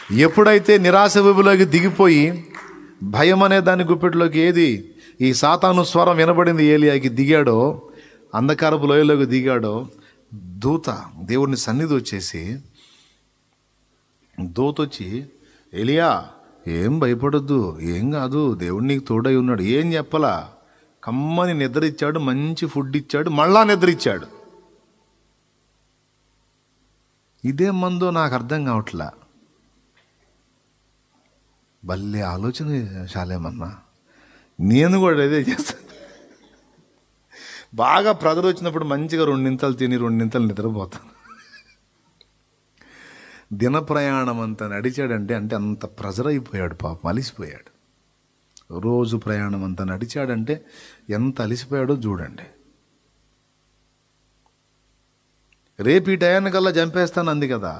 ఎప్పుడైతే నిరాశ ఊబిలోకి దిగిపోయి భయం అనే దాని గుప్పెట్లోకి ఈ సాతాను స్వరం వినబడింది ఏలియాకి దిగాడో, అంధకారపు లోయలోకి దిగాడో, దూత దేవుని సన్నిధి వచ్చేసి దూతొచ్చి, ఏలియా ఏం భయపడొద్దు, ఏం కాదు, దేవుడు నీకు తోడై ఉన్నాడు, ఏం చెప్పలా, కమ్మని నిద్ర ఇచ్చాడు, మంచి ఫుడ్ ఇచ్చాడు, మళ్ళా నిద్ర ఇచ్చాడు. ఇదే మందో నాకు అర్థం కావట్లా. భలే ఆలోచన శాలేమన్నా, నేను కూడా అదే చేస్తాను. బాగా ప్రెజర్ వచ్చినప్పుడు మంచిగా 2 నింతలు తిని 2 నింతలు నిద్రపోతాను. దిన ప్రయాణం అంతా నడిచాడంటే అంత ప్రెజర్ అయిపోయాడు, పాపం అలిసిపోయాడు. రోజు ప్రయాణం అంతా నడిచాడంటే ఎంత అలిసిపోయాడో చూడండి. రేపు ఈ టయానికల్లా చంపేస్తాను అంది కదా,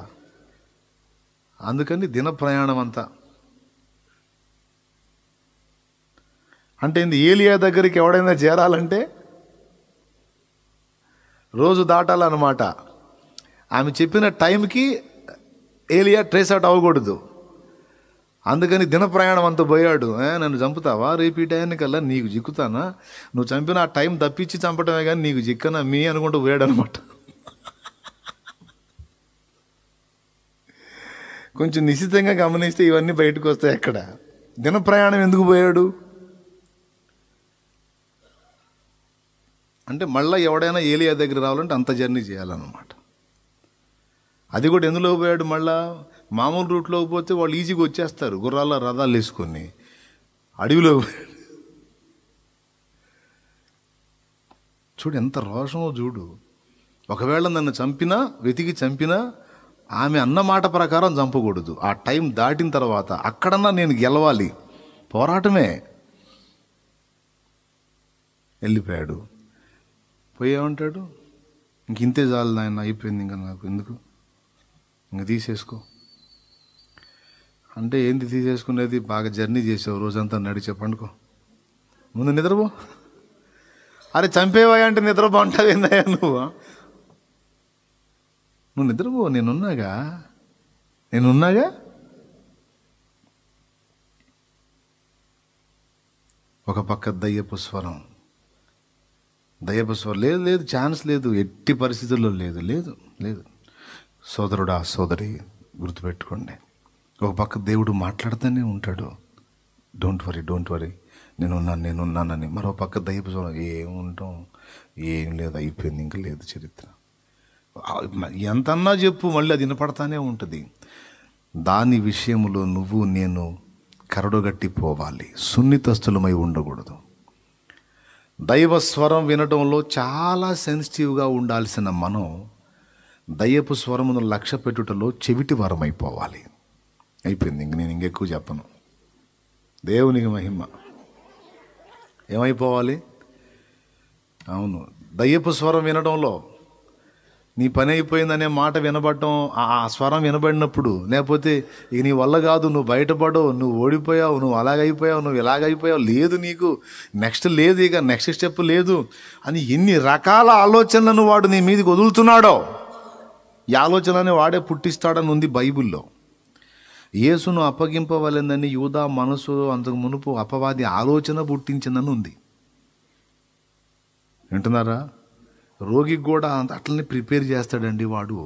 అందుకని దిన ప్రయాణం అంతా అంటే ఏలియా దగ్గరికి ఎవడైనా చేరాలంటే రోజు దాటాలన్నమాట. ఆమె చెప్పిన టైంకి ఏలియా ట్రేస్ అవుట్ అవ్వకూడదు. అందుకని దిన ప్రయాణం అంతా పోయాడు. నన్ను చంపుతావా రేపు ఈ టైంకల్లా, నీకు చిక్కుతానా, నువ్వు చంపిన ఆ టైం తప్పించి చంపటమే కానీ నీకు చిక్కనా మీ అనుకుంటూ పోయాడు అనమాట. కొంచెం నిశ్చితంగా గమనిస్తే ఇవన్నీ బయటకు వస్తాయి. అక్కడ దిన ప్రయాణం ఎందుకు పోయాడు అంటే మళ్ళీ ఎవడైనా ఏలియా దగ్గర రావాలంటే అంత జర్నీ చేయాలన్నమాట. అది కూడా ఎందులో పోయాడు, మళ్ళా మామూలు రూట్లో పోతే వాళ్ళు ఈజీగా వచ్చేస్తారు, గుర్రాల రథాలు వేసుకొని. అడవిలో పోయాడు. చూడు ఎంత రోషమో చూడు. ఒకవేళ నన్ను చంపినా, వెతికి చంపినా, ఆమె అన్న మాట ప్రకారం చంపకూడదు. ఆ టైం దాటిన తర్వాత అక్కడన్నా నేను గెలవాలి, పోరాటమే. వెళ్ళిపోయాడు. పోయేమంటాడు, ఇంతే చాలు నాయన, అయిపోయింది, ఇంకా నాకు ఎందుకు, ఇంక తీసేసుకో అంటే ఏంటి తీసేసుకునేది, బాగా జర్నీ చేసావు, రోజంతా నడిచే, పండుకో, ముందు నిద్రపో. అరే చంపేవా అంటే నిద్రపో అంటావు ఏందయ్యా నువ్వు నిద్రపో, నేనున్నాగా. ఒక పక్క దయ్యపు స్వరం, లేదు, ఛాన్స్ లేదు, ఎట్టి పరిస్థితుల్లో లేదు. సోదరుడా, సోదరి, గుర్తుపెట్టుకోండి, ఒక పక్క దేవుడు మాట్లాడుతూనే ఉంటాడు, డోంట్ వరీ నేనున్నానని. మరో పక్క దయ్యపు స్వరం, ఏముంటాం, ఏం లేదు, అయిపోయింది, ఇంకా లేదు చరిత్ర. ఎంతన్నా చెప్పు, మళ్ళీ అది వినపడతానే ఉంటుంది. దాని విషయంలో నువ్వు నేను కరడుగట్టిపోవాలి, సున్నితస్థులమై ఉండకూడదు. దైవ స్వరం వినడంలో చాలా సెన్సిటివ్గా ఉండాల్సిన మనం దయ్యపు స్వరమును లక్ష్య పెట్టుటలో చెవిటి వరం అయిపోవాలి. అయిపోయింది, ఇంక నేను ఇంకెక్కువ చెప్పను. దేవునికి మహిమ. ఏమైపోవాలి? అవును, దయ్యపు స్వరం వినడంలో నీ పని అయిపోయిందనే మాట వినబడటం, ఆ స్వరం వినబడినప్పుడు, లేకపోతే ఇక నీ వల్ల కాదు, నువ్వు బయటపడవు, నువ్వు ఓడిపోయావు, నువ్వు అలాగైపోయావు, నువ్వు ఇలాగైపోయావు, లేదు నీకు నెక్స్ట్ లేదు, ఇక నెక్స్ట్ స్టెప్ లేదు అని ఎన్ని రకాల ఆలోచనలను వాడు నీ మీదకి వదులుతున్నాడో, ఈ ఆలోచనని వాడే పుట్టిస్తాడని ఉంది బైబిల్లో. యేసును అప్పగింపవలెందని యూదా మనసు అంతకు మునుపు అపవాది ఆలోచన పుట్టించిందని ఉంది. వింటున్నారా? రోగికి కూడా అట్లనే ప్రిపేర్ చేస్తాడండి వాడు.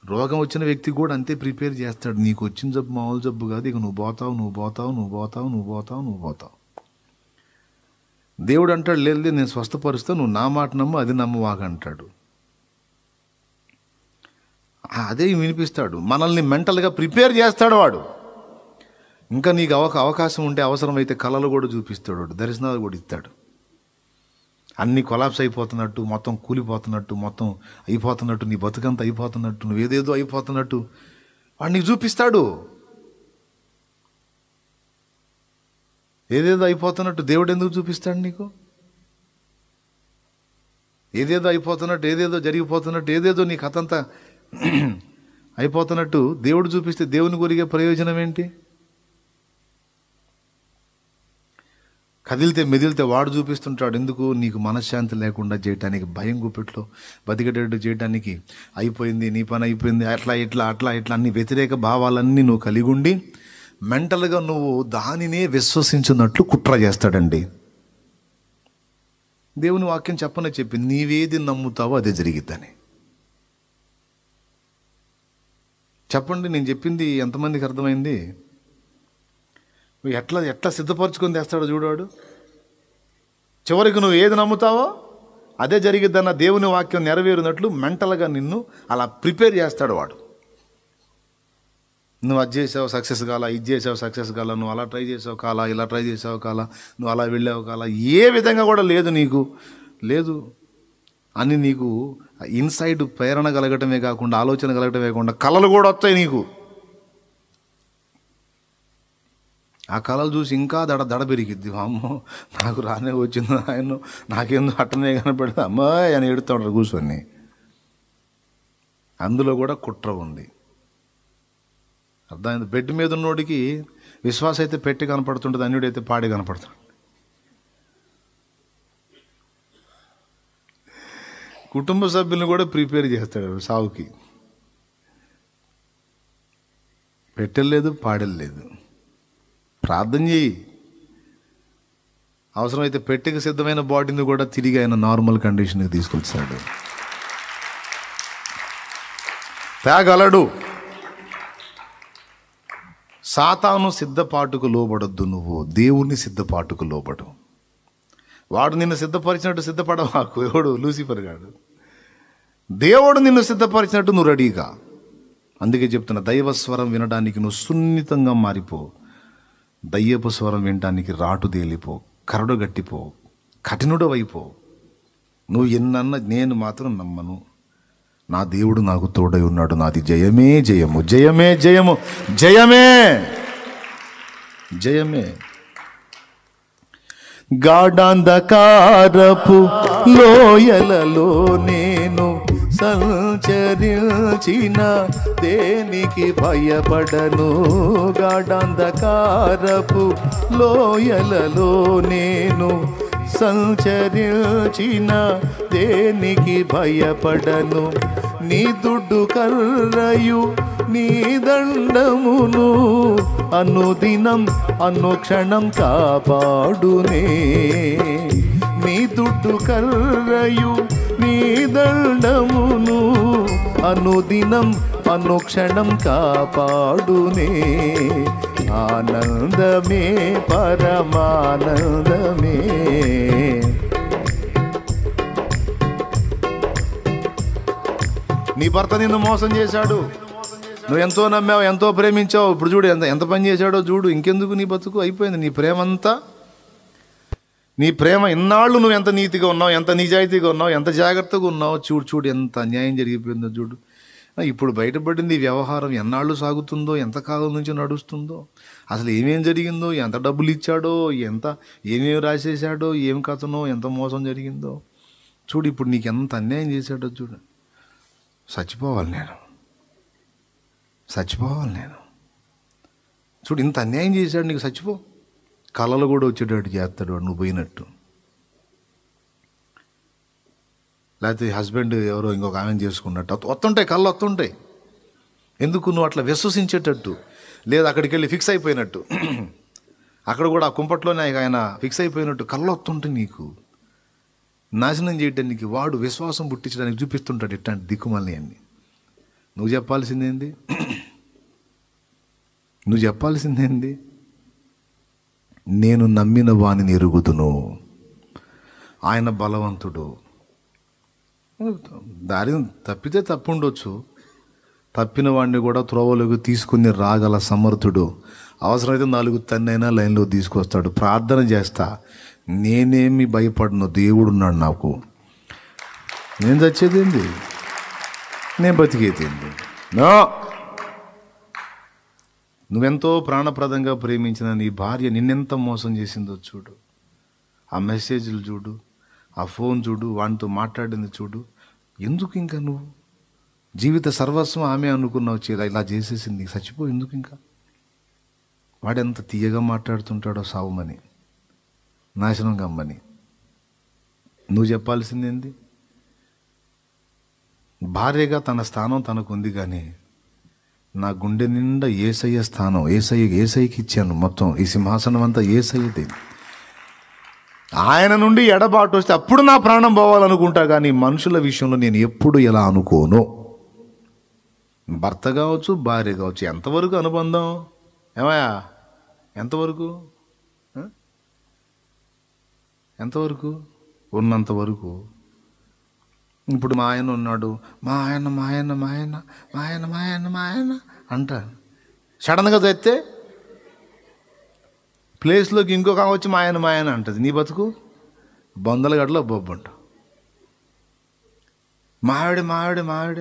రోగం వచ్చిన వ్యక్తికి కూడా అంతే ప్రిపేర్ చేస్తాడు. నీకు వచ్చిన జబ్బు మామూలు జబ్బు కాదు, ఇక నువ్వు పోతావు. దేవుడు అంటాడు, లేదు నేను స్వస్థపరుస్తాను, నువ్వు నా మాట నమ్ము, అది నమ్మవాగా అంటాడు. అదే వినిపిస్తాడు, మనల్ని మెంటల్గా ప్రిపేర్ చేస్తాడు వాడు. ఇంకా నీకు అవకాశం ఉంటే అవసరమైతే కళలు కూడా చూపిస్తాడు, దర్శనాలు కూడా ఇస్తాడు. అన్నీ కొలాప్స్ అయిపోతున్నట్టు, మొత్తం కూలిపోతున్నట్టు, మొత్తం అయిపోతున్నట్టు, నీ బతుకంతా అయిపోతున్నట్టు, నువ్వేదేదో అయిపోతున్నట్టు వాడు నీకు చూపిస్తాడు. ఏదేదో అయిపోతున్నట్టు దేవుడు ఎందుకు చూపిస్తాడు నీకు? ఏదేదో అయిపోతున్నట్టు, ఏదేదో జరిగిపోతున్నట్టు, ఏదేదో నీ కథంతా అయిపోతున్నట్టు దేవుడు చూపిస్తే దేవుని గురిగే ప్రయోజనం ఏంటి? కదిలితే మెదిలితే వాడు చూపిస్తుంటాడు. ఎందుకు? నీకు మనశ్శాంతి లేకుండా చేయటానికి, భయం గుప్పెట్లో బతికేటట్టు చేయటానికి. అయిపోయింది, నీ పని అయిపోయింది, అట్లా ఇట్లా అట్లా ఇట్లా అన్ని వ్యతిరేక భావాలన్నీ నువ్వు కలిగి ఉండి మెంటల్గా నువ్వు దానినే విశ్వసించినట్లు కుట్ర చేస్తాడండి. దేవుని వాక్యం చెప్పనే చెప్పి, నీవేది నమ్ముతావో అదే జరిగిద్దని. చెప్పండి, నేను చెప్పింది ఎంతమందికి అర్థమైంది? ఎట్లా ఎట్లా సిద్ధపరచుకొని తెస్తాడో చూడాడు. చివరికి నువ్వు ఏది నమ్ముతావో అదే జరిగిద్దన్న దేవుని వాక్యం నెరవేరినట్లు మెంటల్గా నిన్ను అలా ప్రిపేర్ చేస్తాడు వాడు. నువ్వు అది చేసావు సక్సెస్ కాలా, ఇది చేసావు సక్సెస్ కాలా, నువ్వు అలా ట్రై చేసావు కాలా, ఇలా ట్రై చేసావు కాలా, నువ్వు అలా వెళ్ళావు కాలా, ఏ విధంగా కూడా లేదు నీకు లేదు అని నీకు ఇన్సైడ్ ప్రేరణ కలగటమే కాకుండా, ఆలోచన కలగటమే కాకుండా కళలు కూడా వస్తాయి నీకు. ఆ కళలు చూసి ఇంకా దడ పెరిగిద్ది. అమ్మో నాకు రానే వచ్చింది ఆయన, నాకేందో అట్టనే కనపడితే అమ్మాయి అని ఎడుతూ ఉంటారు కూర్చొని. అందులో కూడా కుట్ర ఉంది. అర్థమైంది? బెడ్ మీద ఉన్నోడికి విశ్వాసం అయితే పెట్టి కనపడుతుంటుంది, అన్యుడైతే పాడి కనపడుతుంది. కుటుంబ సభ్యులను కూడా ప్రిపేర్ చేస్తాడు సావుకి. పెట్టెలేదు, పాడెలేదు. ప్రార్థన చేయి. అవసరమైతే పెట్టెకి సిద్ధమైన బాడీని కూడా తిరిగి ఆయన నార్మల్ కండిషన్కి తీసుకొచ్చాడు. తేగలడు. సాతాను సిద్ధపాటుకు లోబడొద్దు, నువ్వు దేవుని సిద్ధపాటుకు లోబడు. వాడు నిన్ను సిద్ధపరిచినట్టు సిద్ధపడవాకు. ఎవడు? లూసిఫర్ గాడు. దేవుడు నిన్ను సిద్ధపరిచినట్టు నువ్వు రెడీగా. అందుకే చెప్తున్నా, దైవస్వరం వినడానికి నువ్వు సున్నితంగా మారిపో. దయ్యపు స్వరం వినడానికి రాటు తేలిపో, కరడు గట్టిపో, కఠినుడు అయిపో. నువ్వు ఎన్నన్నా నేను మాత్రం నమ్మను, నా దేవుడు నాకు తోడై ఉన్నాడు, నాది జయమే జయము, జయమే జయము, జయమే జయమే. గాఢాంధకారపు లోయలలో నేను సంచరించిన దేనికి భయపడను. గాఢాంధకారపు లోయలలో నేను సంచరించిన దేనికి భయపడను. నీ దుడ్డు కర్రయు నీ దండమును అనుదినం అనుక్షణం కాపాడునే. నీ దుడ్డు కర్రయు నీ దండమును అనుదినం అనుక్షణం కాపాడునే. ఆనందమే పరమానందమే. నీ భర్త నిన్ను మోసం చేశాడు, నువ్వు ఎంతో నమ్మావు, ఎంతో ప్రేమించావు. ఇప్పుడు చూడు ఎంత పని చేశాడో చూడు. ఇంకెందుకు నీ బతుకు? అయిపోయింది నీ ప్రేమ అంతా. నీ ప్రేమ ఇన్నాళ్ళు నువ్వు ఎంత నీతిగా ఉన్నావు, ఎంత నిజాయితీగా ఉన్నావు, ఎంత జాగ్రత్తగా ఉన్నావు. చూడు ఎంత అన్యాయం జరిగిపోయిందో చూడు. ఇప్పుడు బయటపడింది వ్యవహారం ఎన్నాళ్ళు సాగుతుందో, ఎంత కాలం నుంచి నడుస్తుందో, అసలు ఏమేం జరిగిందో, ఎంత డబ్బులు ఇచ్చాడో, ఏమేమి రాసేసాడో, ఏం కథనో, ఎంత మోసం జరిగిందో చూడు. ఇప్పుడు నీకు ఎంత అన్యాయం చేశాడో చూడు. చచ్చిపోవాలి నేను. చూడు ఇంత అన్యాయం చేశాడు నీకు, చచ్చిపో. కళలు కూడా వచ్చేటట్టు చేస్తాడు వాడు నువ్వు పోయినట్టు. లేకపోతే హస్బెండ్ ఎవరో ఇంకొక ఆమెను చేసుకున్నట్టు వస్తుంటాయి, కళ్ళు వస్తుంటాయి. ఎందుకు? నువ్వు అట్లా విశ్వసించేటట్టు. లేదా అక్కడికి వెళ్ళి ఫిక్స్ అయిపోయినట్టు, అక్కడ కూడా ఆ కుంపట్లోనే ఆయన ఫిక్స్ అయిపోయినట్టు కళ్ళు వస్తుంటాయి నీకు. నాశనం చేయడానికి వాడు విశ్వాసం పుట్టించడానికి చూపిస్తుంటాడు ఇట్లాంటి దిక్కుమల్ని అన్ని. నువ్వు చెప్పాల్సిందేంది? నేను నమ్మిన వానిని ఎరుగుదును, ఆయన బలవంతుడు. దారి తప్పితే తప్పు ఉండొచ్చు, తప్పిన వాడిని కూడా త్రోవలోకి తీసుకుని రాగల సమర్థుడు. అవసరమైతే 4 తన్నైనా లైన్లో తీసుకొస్తాడు. ప్రార్థన చేస్తా, నేనేమి భయపడను, దేవుడున్నాడు నాకు. నేను చచ్చేదేంది, నేను బతికేదేంది? నో. నువ్వెంతో ప్రాణప్రదంగా ప్రేమించిన నీ భార్య నిన్నెంత మోసం చేసిందో చూడు. ఆ మెసేజ్లు చూడు, ఆ ఫోన్ చూడు, వాడితో మాట్లాడింది చూడు. ఎందుకు ఇంకా నువ్వు జీవిత సర్వస్వం ఆమె అనుకున్నావు, ఇలా చేసేసింది, చచ్చిపో. ఎందుకు ఇంకా? వాడెంత తీయగా మాట్లాడుతుంటాడో సావుమని. నాశనం కమ్మని. నువ్వు చెప్పాల్సిందేంది? భార్యగా తన స్థానం తనకుంది, కానీ నా గుండె నిండా యేసయ్య స్థానం, ఏసయ్యకి ఇచ్చాను. మొత్తం ఈ సింహాసనం అంతా యేసయ్యది. ఆయన నుండి ఎడబాటు వస్తే అప్పుడు నా ప్రాణం పోవాలనుకుంటా, కానీ మనుషుల విషయంలో నేను ఎప్పుడు ఎలా అనుకోను. భర్త కావచ్చు, భార్య కావచ్చు, ఎంతవరకు అనుబంధం? ఏమయ్యా, ఎంతవరకు? ఎంతవరకు? ఉన్నంతవరకు. ఇప్పుడు మా ఆయన ఉన్నాడు, మా ఆయన అంట. సడన్గా తెస్తే ప్లేస్లోకి ఇంకొక వచ్చి మా ఆయన అంటది. నీ బతుకు బొందల గడ్డలో బొబ్బంట. మావిడ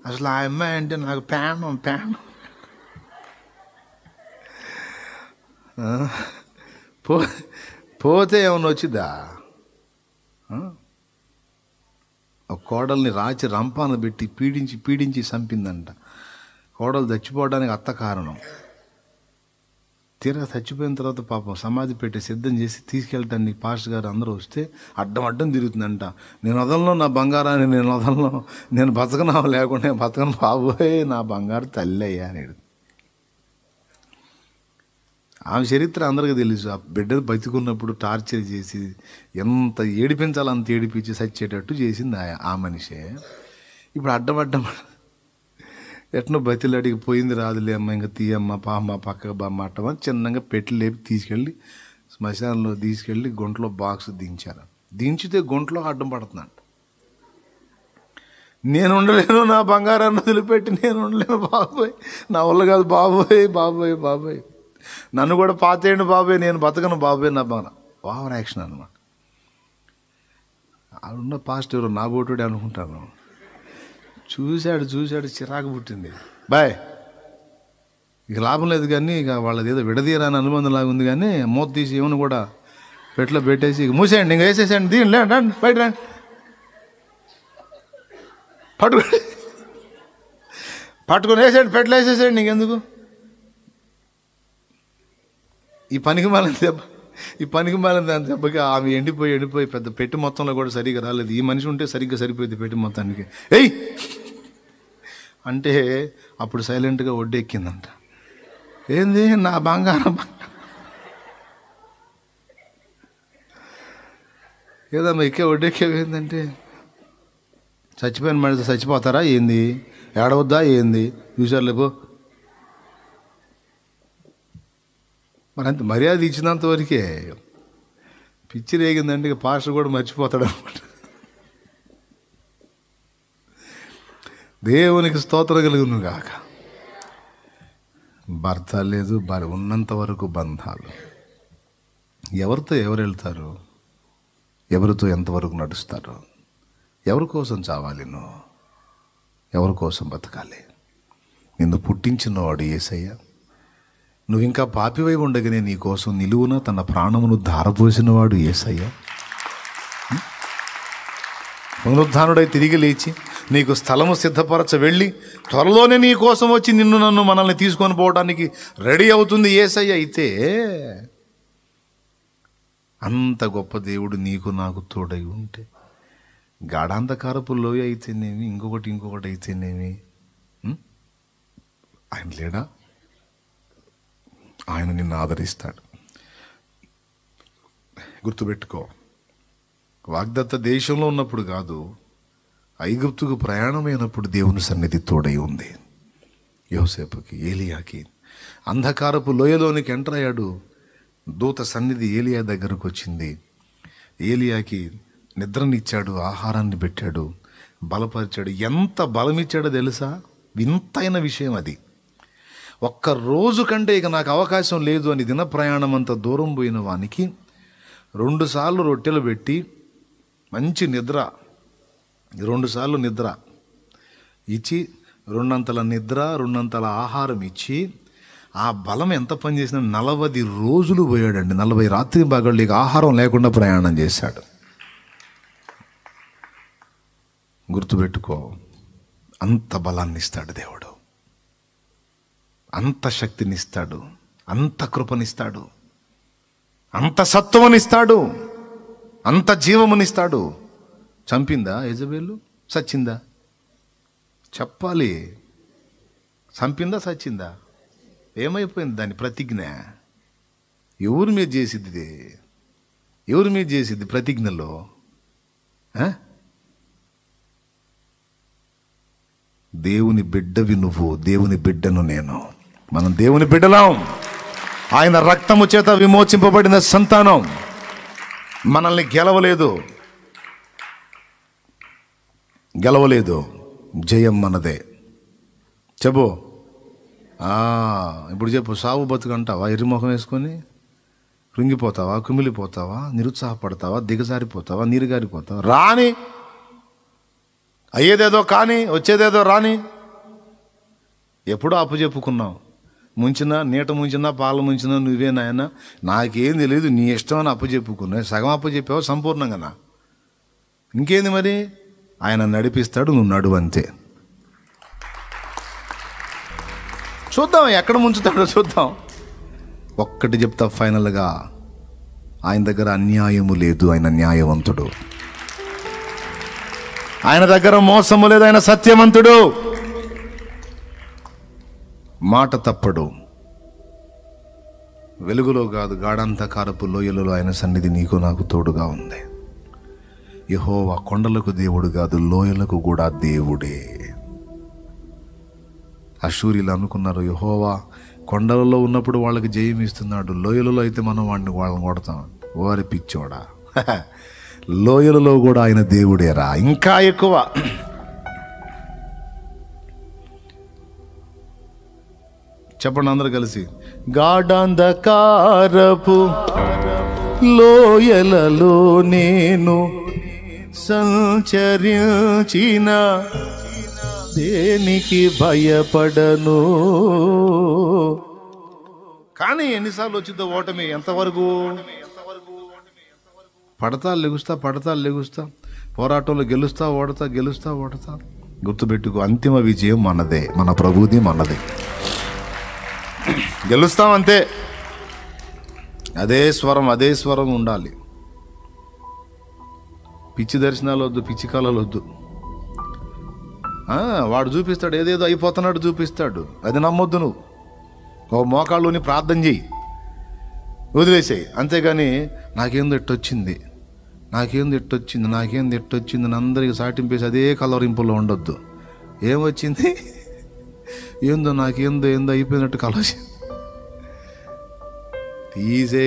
అసలు ఆ అమ్మాయి అంటే నాకు ప్రాణం. పోతే ఏమన్నా వచ్చిద్దా? ఒక కోడల్ని రాచి రంపాన పెట్టి పీడించి చంపిందంట. కోడలు చచ్చిపోవడానికి అత్త కారణం. తీరా చచ్చిపోయిన తర్వాత పాపం సమాధి పెట్టి సిద్ధం చేసి తీసుకెళ్ళటానికి పాస్టర్ గారు అందరూ వస్తే అడ్డం తిరుగుతుందంట. నేను వదలను నా బంగారాన్ని, నేను బతకనా, లేకుండా బతకను బాబోయే నా బంగారు తల్లి అయ్యా అని. ఆమె చరిత్ర అందరికీ తెలుసు. ఆ బిడ్డను బతికున్నప్పుడు టార్చర్ చేసి ఎంత ఏడిపించాలో అంత ఏడిపించి చచ్చేటట్టు చేసింది ఆ మనిషే. ఇప్పుడు అడ్డం ఎట్నో బతిలాడికి పోయింది రాదులే అమ్మ, ఇంకా తీయమ్మ పామ్మ పక్కకు బామ్మ అట్టమా చిన్నగా పెట్టి లేపి తీసుకెళ్ళి శ్మశానంలో తీసుకెళ్ళి గుంటలో బాక్స్ దించారు. దించితే గుంటలో అడ్డం పడుతుందంట. నేను ఉండలేను, నా బంగారాన్ని వదిలిపెట్టి నేను ఉండలేను బాబోయ్, నా వల్ల కాదు బాబోయ్, నన్ను కూడా పాతేయండి బాబోయ్, నేను బతకను బాబోయ్, నా బాగా ఓవర్ యాక్షన్ అనమాట. ఆడున్న పాజిటివ్ నా బోటుడే అనుకుంటాను. చూశాడు చిరాకు పుట్టింది. బాయ్ ఇక లాభం లేదు, కానీ ఇక వాళ్ళది ఏదో విడదీయరాని అనుబంధం లాగా ఉంది, కానీ మూత తీసి ఏమని కూడా పెట్లో పెట్టేసి ఇక మూసేయండి, ఇంకా వేసేసేయండి, దీని రండి బయట రండి, పట్టుకొని వేసేయండి, పెట్లో వేసేసేయండి, ఇంకెందుకు ఈ పనికి మాలిన దెబ్బకి ఆమె ఎండిపోయి పెద్ద పెట్టి మొత్తంలో కూడా సరిగ్గా రాలేదు. ఈ మనిషి ఉంటే సరిగ్గా సరిపోయింది పెట్టి మొత్తానికి. ఏయ్ అంటే అప్పుడు సైలెంట్గా ఒడ్డెక్కిందంట. ఏంది నా బంగారం ఏదమ్మా ఒడ్డెక్కేందంటే చచ్చిపోయిన మనిషి చచ్చిపోతారా ఏంది, ఏడవద్దా ఏంది, చూసారులేపో. మరి అంత మర్యాద ఇచ్చినంత వరకే. పిచ్చి రేగిందంటే ఇక పాస్టర్ కూడా మర్చిపోతాడు అనమాట. దేవునికి స్తోత్రం కలుగును గాక. భర్త లేదు, భార్య ఉన్నంత వరకు బంధాలు. ఎవరితో ఎవరు వెళ్తారు, ఎవరితో ఎంతవరకు నడుస్తారు, ఎవరి కోసం చావాలి, నువ్వు ఎవరి కోసం బతకాలి? నిన్ను పుట్టించినవాడు యేసయ్య. నువ్వు ఇంకా పాపివై ఉండగానే నీ కోసం నిలువున తన ప్రాణమును ధారపోసినవాడు యేసయ్య. పునరుద్ధానుడై తిరిగి లేచి నీకు స్థలము సిద్ధపరచ వెళ్ళి త్వరలోనే నీ కోసం వచ్చి నన్ను మనల్ని తీసుకొని పోవడానికి రెడీ అవుతుంది యేసయ్య. అయితే అంత గొప్ప దేవుడు నీకు నాకు తోడై ఉంటే, గాఢాంధకారపు లోయ అయితేనేమి, ఇంకొకటి అయితేనేమి, ఆయన లేడా? ఆయన నిన్ను ఆదరిస్తాడు. గుర్తుపెట్టుకో, వాగ్దత్త దేశంలో ఉన్నప్పుడు కాదు, ఐగుప్తుకు ప్రయాణమైనప్పుడు దేవుని సన్నిధి తోడై ఉంది. యోసేపుకి, ఏలియాకి అంధకారపు లోయలోనికి ఎంటర్ అయ్యాడు. దూత సన్నిధి ఏలియా దగ్గరకు వచ్చింది. ఏలియాకి నిద్రనిచ్చాడు, ఆహారాన్ని పెట్టాడు, బలపరిచాడు. ఎంత బలమిచ్చాడో తెలుసా? వింతైన విషయం అది. ఒక్క రోజు కంటే ఇక నాకు అవకాశం లేదు అని దిన ప్రయాణం అంత దూరం పోయిన వానికి 2 సార్లు రొట్టెలు పెట్టి మంచి నిద్ర, 2 సార్లు నిద్ర ఇచ్చి, 2 అంతల నిద్ర 2 అంతల ఆహారం ఇచ్చి, ఆ బలం ఎంత పనిచేసినా 40 రోజులు పోయాడండి. 40 రాత్రి భాగాలు ఇక ఆహారం లేకుండా ప్రయాణం చేశాడు. గుర్తుపెట్టుకో, అంత బలాన్ని ఇస్తాడు దేవుడు, అంత శక్తినిస్తాడు, అంత కృపనిస్తాడు. అంత సత్వమునిస్తాడు, అంత జీవమునిస్తాడు. చంపిందా యెజబెలు? సచ్చిందా? చెప్పాలి. చంపిందా సచ్చిందా? ఏమైపోయింది దాని ప్రతిజ్ఞ? ఎవరి మీద చేసిద్ది? ఎవరి మీద చేసిద్ది ప్రతిజ్ఞలో? దేవుని బిడ్డవి నువ్వు, దేవుని బిడ్డను నేను. మనం దేవుని బిడ్డలం. ఆయన రక్తము చేత విమోచింపబడిన సంతానం. మనల్ని గెలవలేదు. జయం మనదే. చెప్పు. ఇప్పుడు చెప్పు. సావు బతుకు అంటావా? ఎర్రిముఖం వేసుకొని కృంగిపోతావా? కుమిలిపోతావా? నిరుత్సాహపడతావా? దిగజారిపోతావా? నీరుగారిపోతావా? రాని, అయ్యేదేదో కానీ, వచ్చేదేదో రాని. ఎప్పుడో అప్పచెప్పుకున్నావు. ముంచినా, నీట ముంచినా, పాలు ముంచినా నువ్వే నాయన, నాకేం తెలియదు, నీ ఇష్టం అని అప్పచెప్పుకున్నా. సగం అప్పచెప్పావు, సంపూర్ణంగా. ఇంకేంది మరి? ఆయన నడిపిస్తాడు, నువ్వు నడువు అంతే. చూద్దాం ఎక్కడ ముంచుతాడో చూద్దాం. ఒక్కటి చెప్తా ఫైనల్గా, ఆయన దగ్గర అన్యాయము లేదు, ఆయన న్యాయవంతుడు. ఆయన దగ్గర మోసము లేదు, ఆయన సత్యవంతుడు. మాట తప్పడు. వెలుగులో కాదు, గాఢాంధకారపు లోయలలో ఆయన సన్నిధి నీకు నాకు తోడుగా ఉంది. యెహోవా కొండలకు దేవుడు కాదు, లోయలకు కూడా దేవుడే. అష్షూరీలు అనుకున్నారు యెహోవా కొండలలో ఉన్నప్పుడు వాళ్ళకి జయం ఇస్తున్నాడు, లోయలలో అయితే మనం వాళ్ళని కొడతాం. ఓరి పిచ్చోడా, లోయలలో కూడా ఆయన దేవుడేరా. ఇంకా ఎక్కువ. చెప్పండి అందరూ కలిసి. గాఢాంధకారపు లోయలలో నేను సంచరించిన దేనికి భయపడను. కానీ ఎన్నిసార్లు వచ్చిందో ఓటమి? ఎంతవరకు? పడతా లెగుస్తా, పోరాటంలో గెలుస్తా ఓడతా. గుర్తుపెట్టుకో, అంతిమ విజయం మనదే, మన ప్రభుది మనదే. గెలుస్తాం అంతే. అదే స్వరం ఉండాలి. పిచ్చి దర్శనాలు వద్దు, పిచ్చి కళలు వద్దు. వాడు చూపిస్తాడు, ఏదేదో అయిపోతున్నాడు చూపిస్తాడు, అది నమ్మొద్దు. నువ్వు ఓ మోకాళ్ళుని ప్రార్థన చెయ్యి, వదిలేసేయి. అంతేగాని నాకేందో ఎట్టొచ్చింది అందరికి సాటింపేసి అదే కలవరింపులో ఉండొద్దు. ఏమొచ్చింది? ఏందో నాకేందో అయిపోయినట్టు కలవసి తీసే.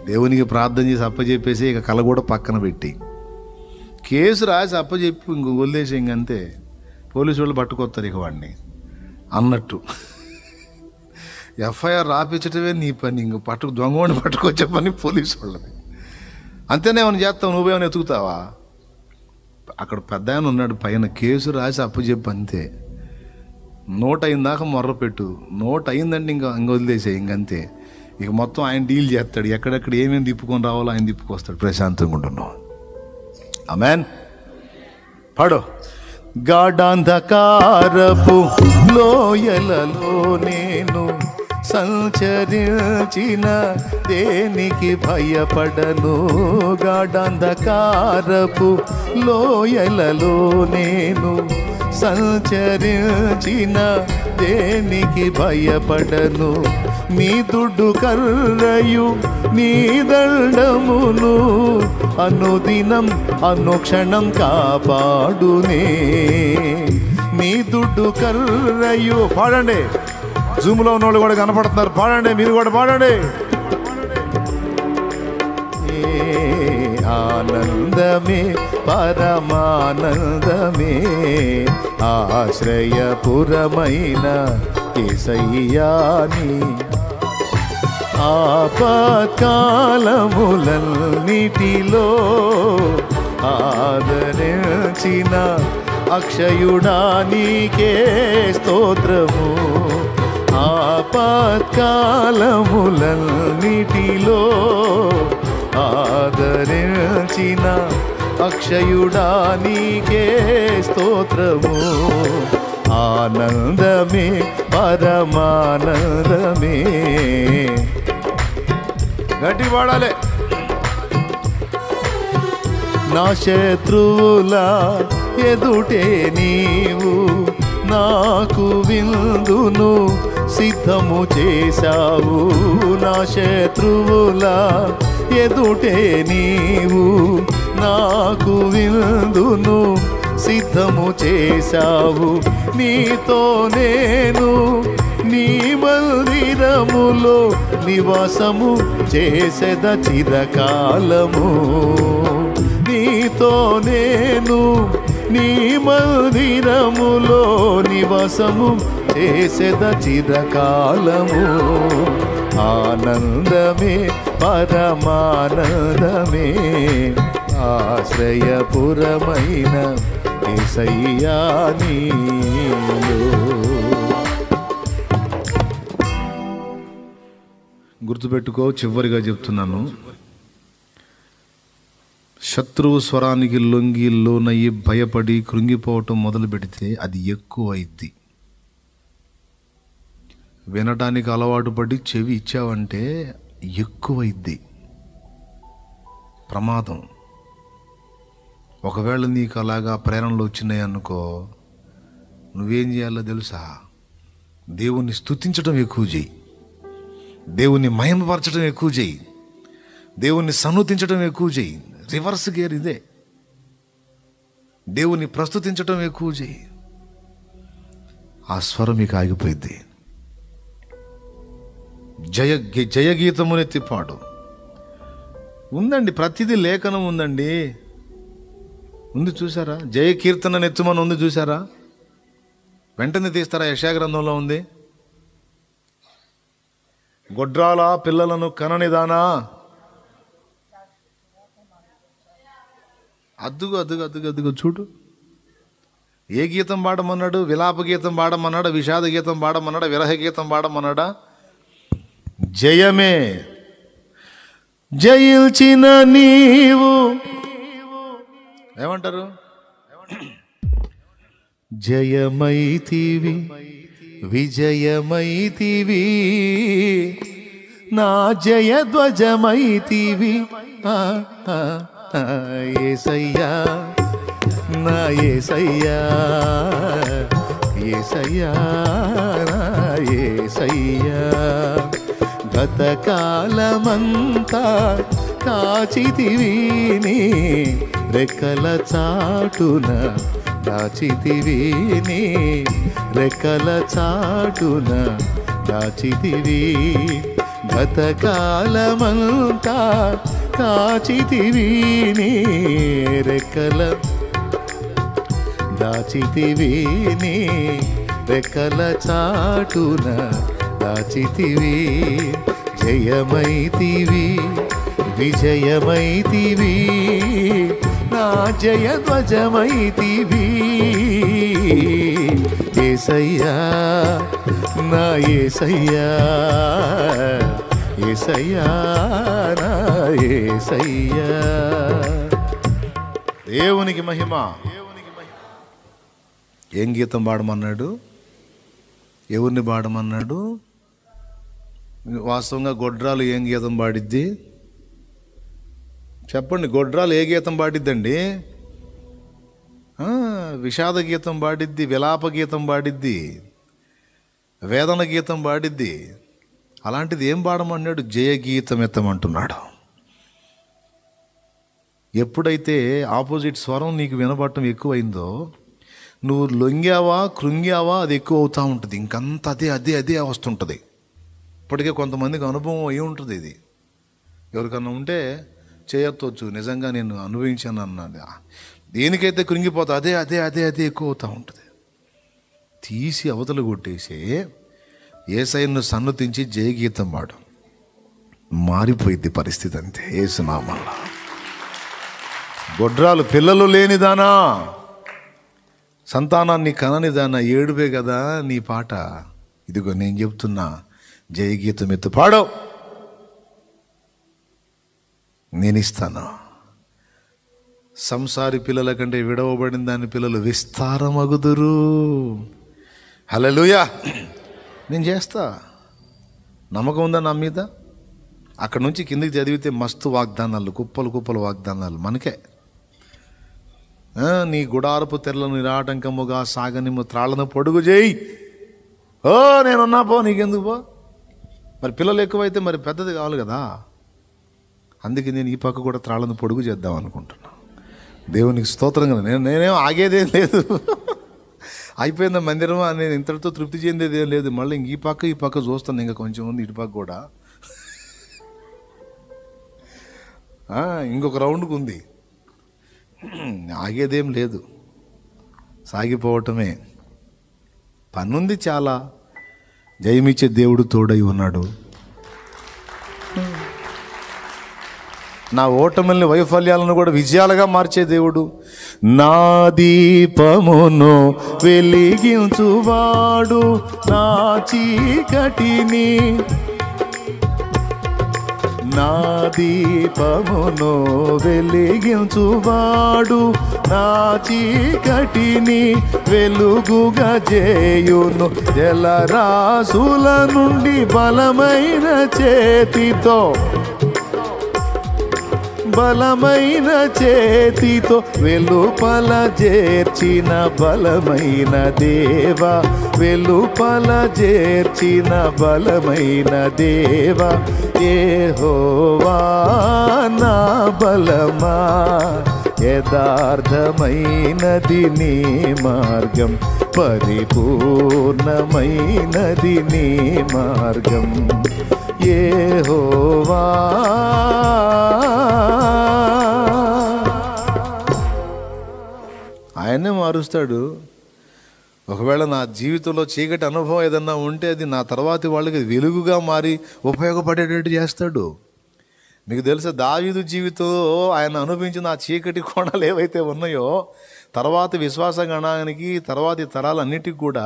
దేవునికి ప్రార్థన చేసి అప్పచెప్పేసి ఇక కళ కూడా పక్కన పెట్టి కేసు రాసి అప్పచెప్పి ఇంక వదిలేసి ఇంకంతే. పోలీసు వాళ్ళు పట్టుకొస్తారు ఇక వాడిని అన్నట్టు. ఎఫ్ఐఆర్ రాపించటమే నీ పని, ఇంక దొంగవాడిని పట్టుకొచ్చే పని పోలీసు వాళ్ళని. అంతేనే ఏమైనా చేస్తావు, నువ్వేమైనా ఎతుకుతావా? అక్కడ పెద్ద ఆయన ఉన్నాడు పైన, కేసు రాసి అప్పచెప్పు అంతే. నోట్ అయిందాక మొర్ర పెట్టు, నోట్ అయిందంటే ఇంక వదిలేసే ఇంకంతే. ఇక మొత్తం ఆయన డీల్ చేస్తాడు. ఎక్కడెక్కడ ఏమేమి తిప్పుకొని రావాలో ఆయన తిప్పుకొస్తాడు. ప్రశాంతంగా ఉంటున్నావు. ఆమేన్. పాడు. గాఢాంధకారపు లోయలలో నేను సంచరించిన దేనికి భయపడను. గాఢాంధకారపు లోయలలో నేను సంచరించిన దేనికి భయపడను. నీ దుడ్డు కర్రయు నీ దండమును అనుదినం అనుక్షణం కాపాడునే. నీ దుడ్డు కర్రయు. పాడండి, జూమ్లో ఉన్న వాళ్ళు కూడా కనపడుతున్నారు. పాడండి, మీరు కూడా పాడండి. ఆనందమే పరమానందమే ఆశ్రయపురమైన యేసయ్యాని. ఆపత్కాలములన్నిటిలో ఆదరించిన అక్షయుడా నీకే స్తోత్రము. ఆపత్కాలములన్నిటిలో ఆదరించిన అక్షయుడా నీకే స్తోత్రము. ఆనందమే పరమానందమే గట్టి పాడాలి. నా శత్రువుల ఎదుటే నీవు నాకు విందును సిద్ధము చేశావు. నా శత్రువుల ఎదుటే నీవు నాకు విందును సిద్ధము చేశావు. నీతో నేను నీ మందిరములో నివాసము చేసెద చిరకాలము. నీతో నేను నీ మందిరములో నివాసము చేసెద చిరకాలము. ఆనందమే పరమానందమే ఆశ్రయపురమైన యేసయ్యా నీలో. గుర్తుపెట్టుకో, చివరిగా చెప్తున్నాను, శత్రువు స్వరానికి లొంగి లోనయ్యి భయపడి కృంగిపోవటం మొదలు పెడితే అది ఎక్కువైద్ది. వినటానికి అలవాటు పడి చెవి ఇచ్చావంటే ఎక్కువైద్ది, ప్రమాదం. ఒకవేళ నీకు అలాగా ప్రేరణలు వచ్చినాయి అనుకో, నువ్వేం చేయాలో తెలుసా? దేవుణ్ణి స్తుతించడం ఎక్కువ చేయి, దేవుణ్ణి మహిమపరచడం ఎక్కువ చేయి, దేవుణ్ణి సన్నుతించడం ఎక్కువ చేయి. రివర్స్ గేర్ ఇదే. దేవుణ్ణి ప్రస్తుతించడం ఎక్కువ చేయి. ఆ స్వరం మీకు ఆగిపోయింది. జయగీతమునెత్తి పాడు. ఉందండి, ప్రతిదీ లేఖనం ఉందండి. ఉంది, చూసారా? జయ కీర్తన నెత్తుమని ఉంది, చూసారా? వెంటనే తీస్తారా? యెషయా గ్రంథంలో ఉంది. గొడ్రాల పిల్లలను కననిదానా, అద్దుగు అద్దుగు అద్దుగు అద్దుగు చూడు. ఏ గీతం పాడమన్నాడు? విలాప గీతం పాడమన్నాడా? విషాద గీతం పాడమన్నాడా? విరహ గీతం పాడమన్నాడా? జయమే. జయించిన నీవు ఏమంటారు? జయమైతివి విజయమైతివి నా జయధ్వజమైతివి. యేసయ్యా నా యేసయ్యా, యేసయ్యా నా యేసయ్యా. గతకాలమంతా కాచితివి నీ రెక్కల చాటున, దాచితివి నీ రెక్కల చాటున దాచితివి. గతకాలమంతా కాచితివి నీ రెక్కల, దాచితివి నీ రెక్కల చాటున దాచితివి. జయమైతివి విజయమైతివి నా జయధ్వజమైతివి. యేసయ్యా నా యేసయ్యా, యేసయ్యా నా యేసయ్యా. దేవునికి మహిమ. ఏం గీతం పాడమన్నాడు? ఎవరిని పాడమన్నాడు? వాస్తవంగా గొడ్రాలు ఏం గీతం పాడిద్ది చెప్పండి? గొడ్రాలు ఏ గీతం పాడిద్దండి? విషాద గీతం పాడిద్ది, విలాప గీతం పాడిద్ది, వేదన గీతం పాడిద్ది. అలాంటిది ఏం పాడమన్నాడు? జయ గీతం ఎత్తమంటున్నాడు. ఎప్పుడైతే ఆపోజిట్ స్వరం నీకు వినపడటం ఎక్కువైందో, నువ్వు లొంగావా కృంగావా అది ఎక్కువ అవుతూ ఉంటుంది. ఇంకంత అదే అదే అదే వస్తుంటుంది. ఇప్పటికే కొంతమందికి అనుభవం అయి ఉంటుంది. ఇది ఎవరికన్నా ఉంటే చేయొచ్చు. నిజంగా నేను అనుభవించాను అన్నది. దేనికైతే కృంగిపోతా అదే అదే అదే అదే ఎక్కువ అవుతూ ఉంటుంది. తీసి అవతలు కొట్టేసి యేసయ్యను సన్నుతించి జయగీతం పాడు, మారిపోయింది పరిస్థితి. అంతే. యేసునామములో. గొడ్రాలు పిల్లలు లేనిదానా, సంతానాన్ని కననిదానా, ఏడుపే కదా నీ పాట. ఇదిగో నేను చెప్తున్నా, జయగీతం ఎత్తు పాడవు, నేను ఇస్తాను. సంసారి పిల్లల కంటే విడవబడిన దాని పిల్లలు విస్తారమగుదురు. హల్లెలూయా. నేను చేస్తా. నమ్మకం ఉందా నా మీద? అక్కడ నుంచి కిందికి చదివితే మస్తు వాగ్దానాలు, కుప్పలు కుప్పలు వాగ్దానాలు మనకే. నీ గుడారపు తెరలను నిరాటంకముగా సాగనిమ్ము, త్రాళ్ళను పొడుగు చేయి. నేనున్నా పో, నీకెందుకు పో. మరి పిల్లలు ఎక్కువైతే మరి పెద్దది కావాలి కదా. అందుకే నేను ఈ పక్క కూడా త్రాళ్ళను పొడుగు చేద్దాం అనుకుంటున్నా. దేవునికి స్తోత్రంగా. నేనేం ఆగేదేం లేదు. అయిపోయిందా మందిరం అని నేను ఇంతటితో తృప్తి చెందేదేం లేదు. మళ్ళీ ఇంక ఈ పక్క చూస్తాను, ఇంకా కొంచెం ఉంది ఇటు పక్క కూడా. ఇంకొక రౌండ్కి ఉంది. ఆగేదేం లేదు, సాగిపోవటమే. పనుంది చాలా. జయమిచ్చే దేవుడు తోడై ఉన్నాడు. నా ఓటమిల్ని, వైఫల్యాలను కూడా విజయాలుగా మార్చే దేవుడు. నా దీపమును వెలిగించువాడు, నా చీకటిని, నా దీపమును వెలిగించువాడు, నా చీకటిని వెలుగుగా చేయును. జలరాశుల నుండి బలమైన చేతితో, బలమైన చేతితో వెలుపల చేర్చిన బలమైన దేవా, వెలుపల చేర్చిన బలమైన దేవా, యెహోవా నా బలమా. యథార్థమైనది నీ మార్గం, పరిపూర్ణమైనది నీ మార్గం. యెహోవా ఆయనే మారుస్తాడు. ఒకవేళ నా జీవితంలో చీకటి అనుభవం ఏదన్నా ఉంటే అది నా తర్వాతి వాళ్ళకి వెలుగుగా మారి ఉపయోగపడేటట్టు చేస్తాడు. మీకు తెలుసా, దావీదు జీవితంలో ఆయన అనుభవించిన ఆ చీకటి కోణాలు ఏవైతే ఉన్నాయో, తర్వాత విశ్వాస గణానికి, తర్వాతి తరాలన్నిటికీ కూడా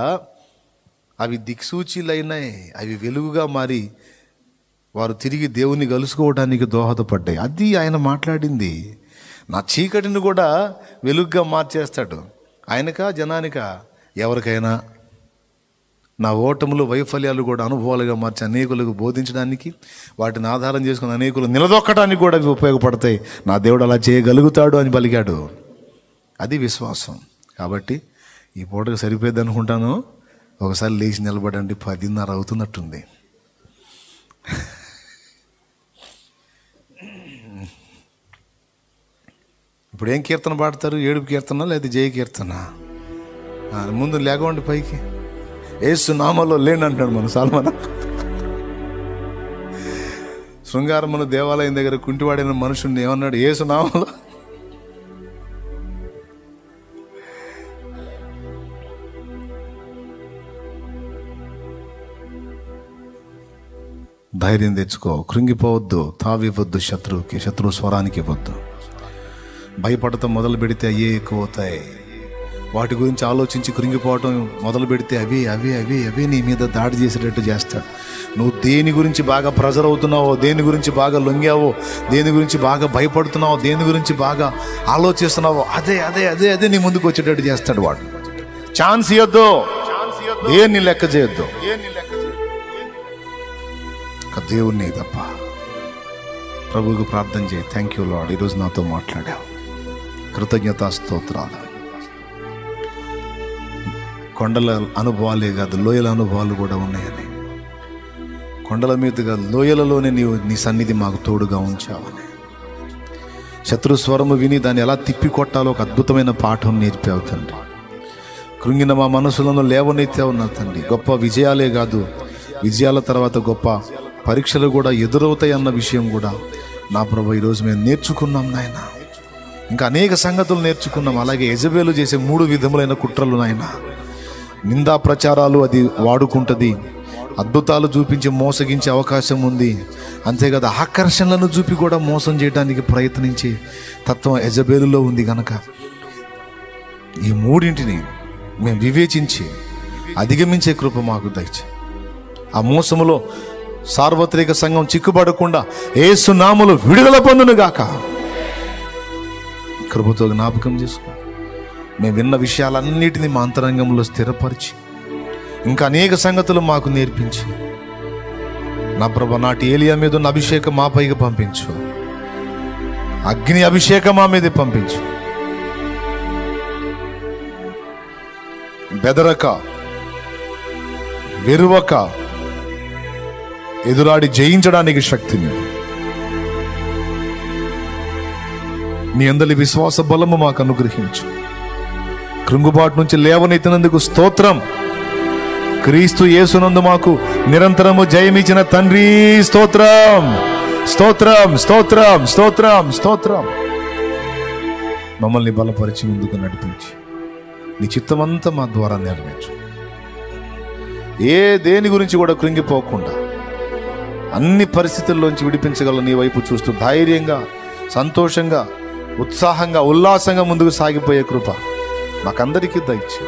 అవి దిక్సూచీలైనాయి. అవి వెలుగుగా మారి వారు తిరిగి దేవుని కలుసుకోవడానికి దోహదపడ్డాయి. అది ఆయన మాట్లాడింది. నా చీకటిని కూడా వెలుగుగా మార్చేస్తాడు. ఆయనకా జనానికా ఎవరికైనా. నా ఓటములు, వైఫల్యాలు కూడా అనుభవాలుగా మార్చి అనేకులకు బోధించడానికి, వాటిని ఆధారం చేసుకుని అనేకులు నిలదొక్కడానికి కూడా అవి ఉపయోగపడతాయి. నా దేవుడు అలా చేయగలుగుతాడు అని పలికాడు. అది విశ్వాసం. కాబట్టి ఈ పూటకు సరిపోయేది అనుకుంటాను. ఒకసారి లేచి నిలబడండి, 10:30 అవుతున్నట్టుంది. ఇప్పుడు ఏం కీర్తన పాడతారు? ఏడుపు కీర్తన లేదా జయ కీర్తన? ముందు లేకండి పైకి. యేసు నామములో లేని అంటాడు మన సాల్మన్. శృంగారమున దేవాలయం దగ్గర కుంటివాడైన మనుషుడిని ఏమన్నాడు? యేసు నామములో. ధైర్యం తెచ్చుకో, కృంగిపోవద్దు, తావివ్వద్దు శత్రువుకి, శత్రువు స్వరానికి ఇవ్వద్దు. భయపడటం మొదలు పెడితే అయ్యే ఎక్కువ అవుతాయి. వాటి గురించి ఆలోచించి కృంగిపోవటం మొదలు పెడితే అవే అవే అవే అవే నీ మీద దాడి చేసేటట్టు చేస్తాడు. నువ్వు దేని గురించి బాగా ప్రెజర్ అవుతున్నావో, దేని గురించి బాగా లొంగావో, దేని గురించి బాగా భయపడుతున్నావో, దేని గురించి బాగా ఆలోచిస్తున్నావో, అదే అదే అదే అదే నీ ముందుకు వచ్చేటట్టు చేస్తాడు వాడు. ఛాన్స్ ఇవ్వద్దు, దేన్ని లెక్క చేయొద్దు. దేవుణ్ణి తప్ప. ప్రభువుకు ప్రార్థన చేయి. థ్యాంక్ యూ లార్డ్, ఈరోజు నాతో మాట్లాడావు. కృతజ్ఞతా స్తోత్రాలు. కొండల అనుభవాలే కాదు, లోయల అనుభవాలు కూడా ఉన్నాయని. కొండల మీద కాదు, లోయలలోనే నీ సన్నిధి మాకు తోడుగా ఉంచావని. శత్రు స్వరము విని దాన్ని ఎలా తిప్పి కొట్టాలో ఒక అద్భుతమైన పాఠం నేర్పావు తండ్రి. కృంగిన మా మనసులను లేవనెత్తావు నా తండ్రి. గొప్ప విజయాలే కాదు, విజయాల తర్వాత గొప్ప పరీక్షలు కూడా ఎదురవుతాయి అన్న విషయం కూడా నా ప్రభు ఈరోజు మేము నేర్చుకున్నాం నాయన. ఇంకా అనేక సంగతులు నేర్చుకున్నాం. అలాగే యెజబెలు చేసే 3 విధములైన కుట్రలు నాయన. నిందా ప్రచారాలు అది వాడుకుంటుంది, అద్భుతాలు చూపించి మోసగించే అవకాశం ఉంది. అంతేకాదు ఆకర్షణలను చూపి కూడా మోసం చేయడానికి ప్రయత్నించే తత్వం యెజబెలులో ఉంది. కనుక ఈ 3ంటిని మేము వివేచించి అధిగమించే కృప మాకు దయచేయి. ఆ మోసములో సార్వత్రిక సంఘం చిక్కుపడకుండా యేసు నామములో విడుదల పొందును గాక. కృపతో జ్ఞాపకం చేసుకో. మేము విన్న విషయాలన్నిటినీ మా అంతరంగంలో స్థిరపరిచి ఇంకా అనేక సంగతులు మాకు నేర్పించి నా ప్రభు, నాటి ఏలియా మీద ఉన్న అభిషేకం మా పైకి పంపించు. అగ్ని అభిషేకం మా మీద పంపించు. బెదరక, వెరువక, ఎదురాడి జయించడానికి శక్తిని, నీ అందరి విశ్వాస బలము మాకు అనుగ్రహించు. కృంగుబాటు నుంచి లేవనెత్తినందుకు స్తోత్రం. క్రీస్తు యేసునందు మాకు నిరంతరము జయమిచ్చిన తండ్రి స్తోత్రం, స్తోత్రం, స్తోత్రం, స్తోత్రం, స్తోత్రం. మమ్మల్ని బలపరిచి ముందుకు నడిపించి నీ చిత్తమంతా మా ద్వారా నెరవేర్చు. దేని గురించి కూడా కృంగిపోకుండా అన్ని పరిస్థితుల్లోంచి విడిపించగల నీ వైపు చూస్తూ ధైర్యంగా, సంతోషంగా, ఉత్సాహంగా, ఉల్లాసంగా ముందుకు సాగిపోయే కృప మాకందరికీ దయచే.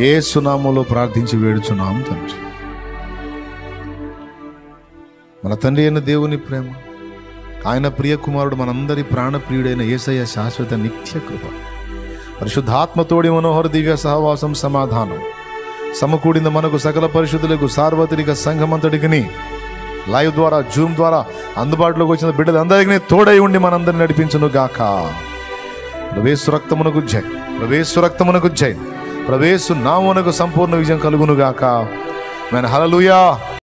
యేసు నామములో ప్రార్థించి వేడుచున్నాం తండ్రి. మన తండ్రి అయిన దేవుని ప్రేమ, ఆయన ప్రియ కుమారుడు, మనందరి ప్రాణప్రియుడైన యేసయ్య శాశ్వత నిత్య కృప, పరిశుద్ధాత్మతోడి మనోహర దివ్య సహవాసం, సమాధానం సమకూడిన మనకు సకల పరిశుద్ధులకు సార్వత్రిక సంఘమంతటికి లైవ్ ద్వారా, జూమ్ ద్వారా అందుబాటులోకి వచ్చిన బిడ్డలందరికీ తోడై ఉండి మనందరిని నడిపించును గాక. ప్రవేశు రక్తమునకు జై, ప్రవేశు రక్తమునకు జై, ప్రవేశు నామమునకు సంపూర్ణ విజయం కలుగును గాక. హల్లెలూయా.